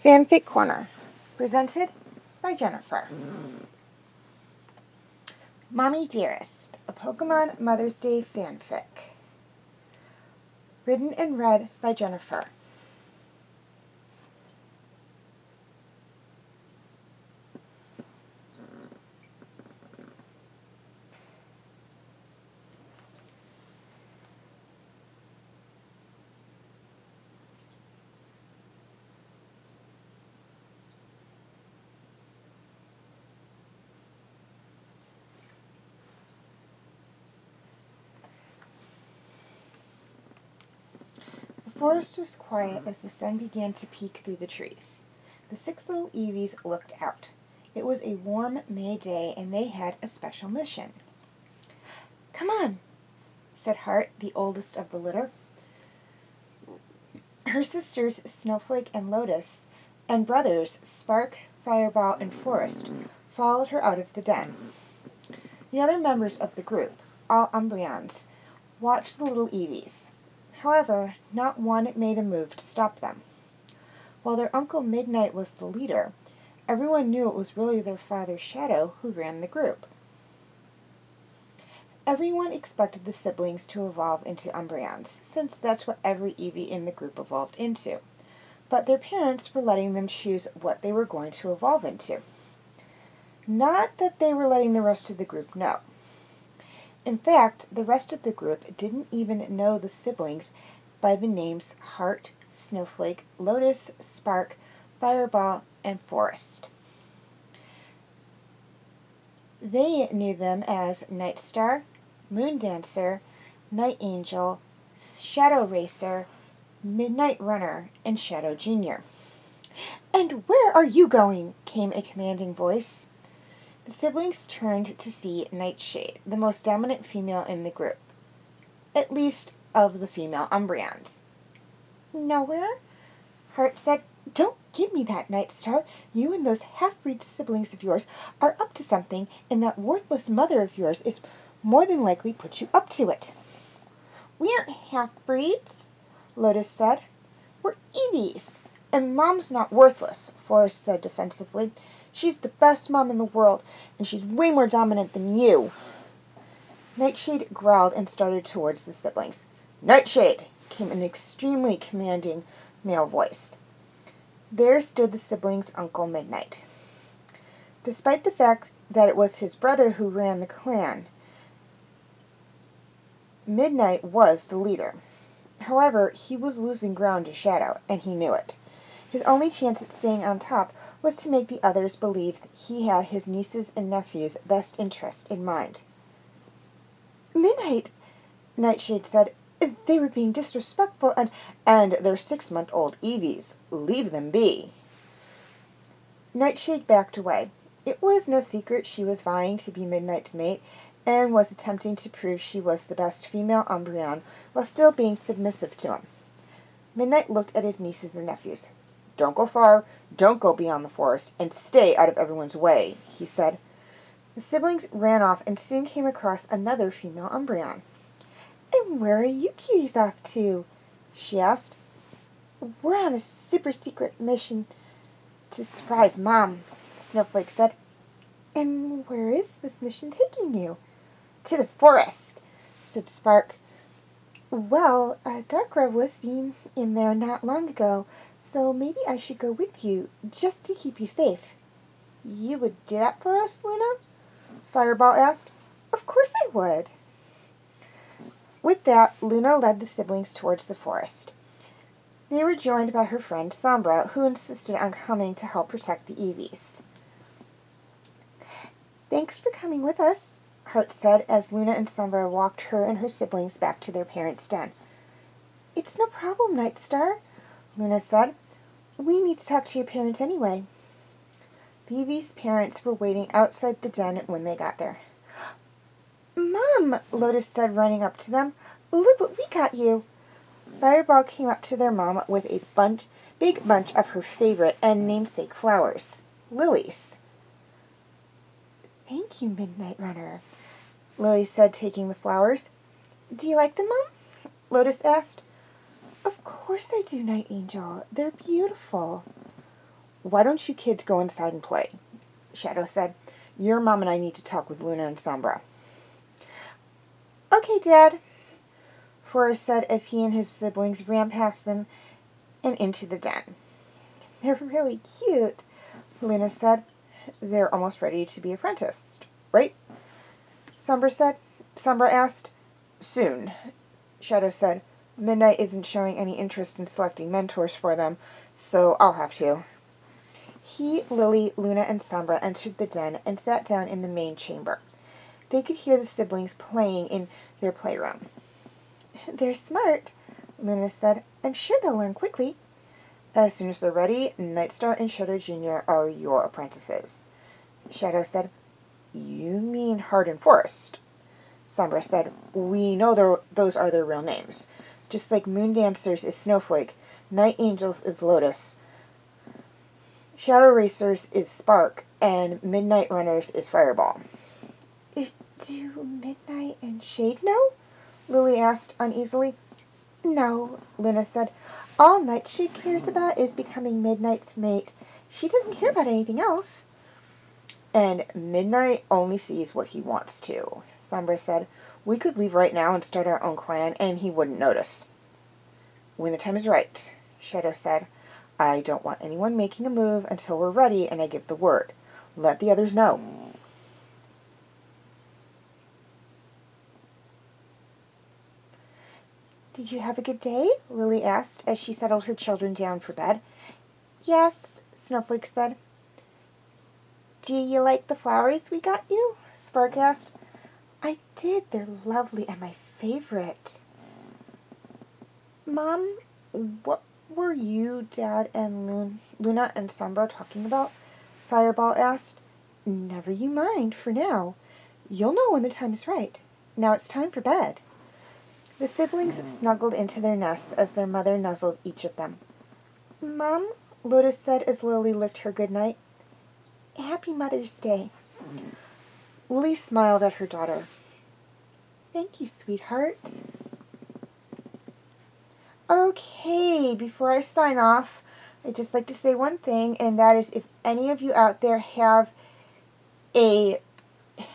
Fanfic Corner, presented by Jennifer. Mommy Dearest, a Pokémon Mother's Day fanfic. Written and read by Jennifer. The forest was quiet as the sun began to peek through the trees. The 6 little Eevees looked out. It was a warm May day, and they had a special mission. "Come on," said Heart, the oldest of the litter. Her sisters, Snowflake and Lotus, and brothers, Spark, Fireball, and Forest, followed her out of the den. The other members of the group, all Umbreons, watched the little Eevees. However, not one made a move to stop them. While their Uncle Midnight was the leader, everyone knew it was really their father Shadow who ran the group. Everyone expected the siblings to evolve into Umbreons, since that's what every Eevee in the group evolved into. But their parents were letting them choose what they were going to evolve into. Not that they were letting the rest of the group know. In fact, the rest of the group didn't even know the siblings by the names Heart, Snowflake, Lotus, Spark, Fireball, and Forest. They knew them as Night Star, Moon Dancer, Night Angel, Shadow Racer, Midnight Runner, and Shadow Junior. "And where are you going?" came a commanding voice. The siblings turned to see Nightshade, the most dominant female in the group, at least of the female Umbreons. "Nowhere," Heart said. "Don't give me that, Night Star. You and those half-breed siblings of yours are up to something, and that worthless mother of yours is more than likely put you up to it." "We aren't half-breeds," Lotus said. "We're Eevees, and Mom's not worthless," Forest said defensively. "She's the best mom in the world, and she's way more dominant than you." Nightshade growled and started towards the siblings. "Nightshade!" came an extremely commanding male voice. There stood the siblings' Uncle Midnight. Despite the fact that it was his brother who ran the clan, Midnight was the leader. However, he was losing ground to Shadow, and he knew it. His only chance at staying on top was to make the others believe that he had his nieces and nephews' best interest in mind. "Midnight," Nightshade said, "they were being disrespectful, and they're 6-month-old Eevees. Leave them be." Nightshade backed away. It was no secret she was vying to be Midnight's mate, and was attempting to prove she was the best female Umbreon while still being submissive to him. Midnight looked at his nieces and nephews. "Don't go far, don't go beyond the forest, and stay out of everyone's way," he said. The siblings ran off and soon came across another female Umbreon. "And where are you cuties off to?" she asked. "We're on a super secret mission to surprise Mom," Snowflake said. "And where is this mission taking you?" "To the forest," said Spark. "Well, Darkra was seen in there not long ago, so maybe I should go with you, just to keep you safe." "You would do that for us, Luna?" Fireball asked. "Of course I would." With that, Luna led the siblings towards the forest. They were joined by her friend Sombra, who insisted on coming to help protect the Eevees. "Thanks for coming with us," Heart said as Luna and Sombra walked her and her siblings back to their parents' den. "It's no problem, Night Star," Luna said. "We need to talk to your parents anyway." The Eevees' parents were waiting outside the den when they got there. "Mom," Lotus said, running up to them. "Look what we got you." Fireball came up to their mom with a big bunch of her favorite and namesake flowers, lilies. "Thank you, Midnight Runner," Lily said, taking the flowers. "Do you like them, Mom?" Lotus asked. "Of course I do, Night Angel. They're beautiful." Why don't you kids go inside and play? Shadow said. Your mom and I need to talk with Luna and Sombra. Okay, Dad, Forrest said as he and his siblings ran past them and into the den. They're really cute, Luna said. They're almost ready to be apprenticed, right? Sombra asked. Soon, Shadow said. Midnight isn't showing any interest in selecting mentors for them, so I'll have to. He, Lily, Luna, and Sombra entered the den and sat down in the main chamber. They could hear the siblings playing in their playroom. They're smart, Luna said. I'm sure they'll learn quickly. As soon as they're ready, Nightstar and Shadow Jr. are your apprentices. Shadow said. You mean Hard and Forest? Sombra said. We know those are their real names. Just like Moondancers is Snowflake, Night Angels is Lotus, Shadow Racers is Spark, and Midnight Runners is Fireball. Do Midnight and Shade know? Lily asked uneasily. No, Luna said. All Nightshade cares about is becoming Midnight's mate. She doesn't care about anything else. And Midnight only sees what he wants to, Sombra said. We could leave right now and start our own clan, and he wouldn't notice. When the time is right, Shadow said. I don't want anyone making a move until we're ready and I give the word. Let the others know. Did you have a good day? Lily asked as she settled her children down for bed. Yes, Snowflake said. Do you like the flowers we got you? Spark asked. I did. They're lovely and my favorite. Mom, what were you, Dad, and Luna and Sombra talking about? Fireball asked. Never you mind for now. You'll know when the time is right. Now it's time for bed. The siblings snuggled into their nests as their mother nuzzled each of them. Mom, Lotus said as Lily licked her goodnight. Happy Mother's Day. Lily smiled at her daughter. Thank you, sweetheart. Okay, before I sign off, I'd just like to say one thing, and that is if any of you out there have a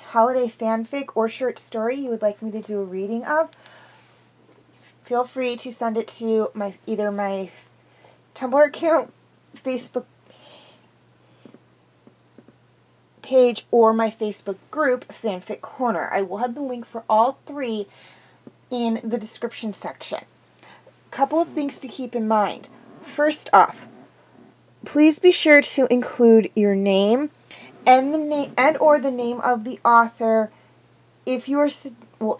holiday fanfic or short story you would like me to do a reading of, feel free to send it to either my Tumblr account, Facebook page, or my Facebook group, Fanfic Corner. I will have the link for all three in the description section. Couple of things to keep in mind. First off, please be sure to include your name and the name of the author if you are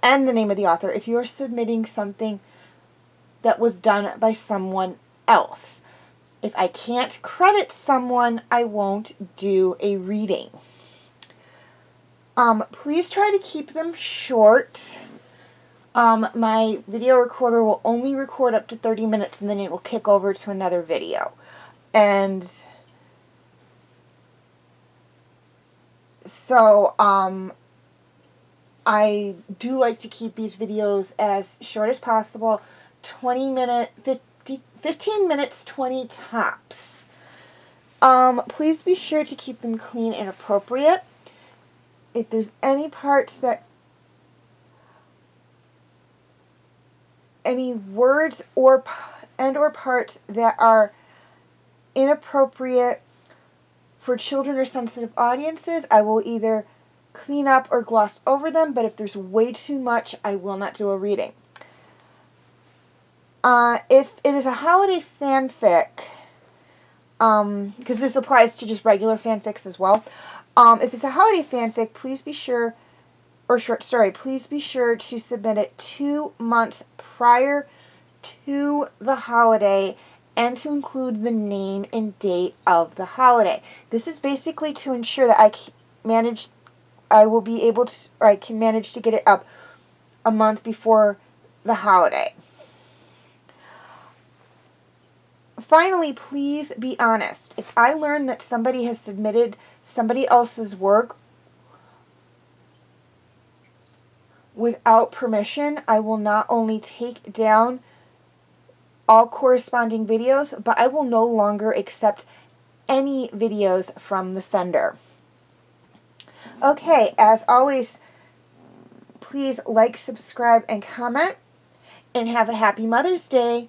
and the name of the author if you are submitting something that was done by someone else. If I can't credit someone, I won't do a reading. Please try to keep them short. My video recorder will only record up to 30 minutes and then it will kick over to another video. And so, I do like to keep these videos as short as possible. 15 minutes, 20 tops. Please be sure to keep them clean and appropriate. If there's any parts any words or parts that are inappropriate for children or sensitive audiences, I will either clean up or gloss over them, but if there's way too much, I will not do a reading. If it is a holiday fanfic, because this applies to just regular fanfics as well, if it's a holiday fanfic, please be sure, or short story, please be sure to submit it 2 months prior to the holiday and to include the name and date of the holiday. This is basically to ensure that I can manage to get it up a month before the holiday. Finally, please be honest. If I learn that somebody has submitted somebody else's work without permission, I will not only take down all corresponding videos, but I will no longer accept any videos from the sender. Okay, as always, please like, subscribe, and comment, and have a happy Mother's Day.